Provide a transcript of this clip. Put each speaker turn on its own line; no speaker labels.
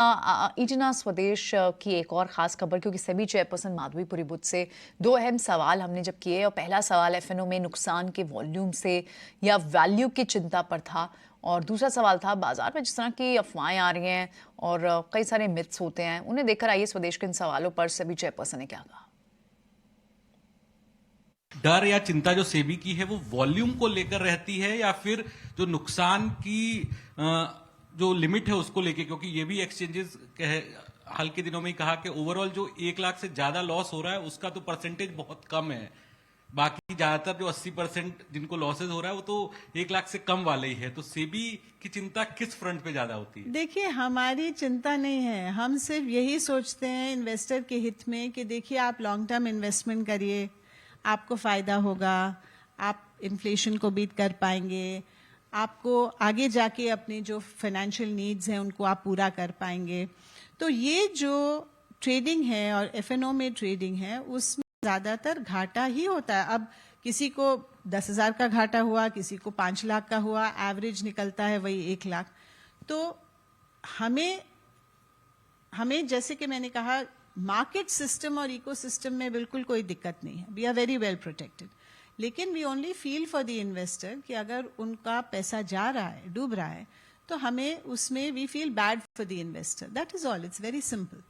इजना स्वदेश की एक और खास खबर, क्योंकि सेबी चेयरपर्सन माधवीपुरी बुध से दो अहम सवाल हमने जब किए, और पहला सवाल एफएनओ में नुकसान के वॉल्यूम से या वैल्यू की चिंता पर था, और दूसरा सवाल था बाजार में जिस तरह की अफवाहें आ रही हैं और कई सारे मिथ्स होते हैं, उन्हें देखकर आइए स्वदेश के इन सवालों पर सेबी चेयरपर्सन ने क्या कहा।
डर या चिंता जो सेबी की है वो वॉल्यूम को लेकर रहती है या फिर जो नुकसान की जो लिमिट है उसको लेके, क्योंकि ये भी एक्सचेंजेस हाल के दिनों में ही कहा कि ओवरऑल जो 1 लाख से ज्यादा लॉस हो रहा है उसका तो परसेंटेज बहुत कम है, बाकी ज्यादातर जो 80% जिनको लॉसेज हो रहा है वो तो 1 लाख से कम वाले ही है। तो सेबी की चिंता किस फ्रंट पे ज्यादा होती है?
देखिए, हमारी चिंता नहीं है, हम सिर्फ यही सोचते हैं इन्वेस्टर के हित में कि देखिए आप लॉन्ग टर्म इन्वेस्टमेंट करिए, आपको फायदा होगा, आप इन्फ्लेशन को बीट कर पाएंगे, आपको आगे जाके अपने जो फाइनेंशियल नीड्स हैं उनको आप पूरा कर पाएंगे। तो ये जो ट्रेडिंग है और एफएनओ में ट्रेडिंग है उसमें ज्यादातर घाटा ही होता है। अब किसी को 10,000 का घाटा हुआ, किसी को 5 लाख का हुआ, एवरेज निकलता है वही 1 लाख। तो हमें जैसे कि मैंने कहा, मार्केट सिस्टम और इकोसिस्टम में बिल्कुल कोई दिक्कत नहीं है, we are very well protected. लेकिन we only feel for the investor कि अगर उनका पैसा जा रहा है, डूब रहा है, तो हमें उसमें we feel bad for the investor, that is all, it's very simple.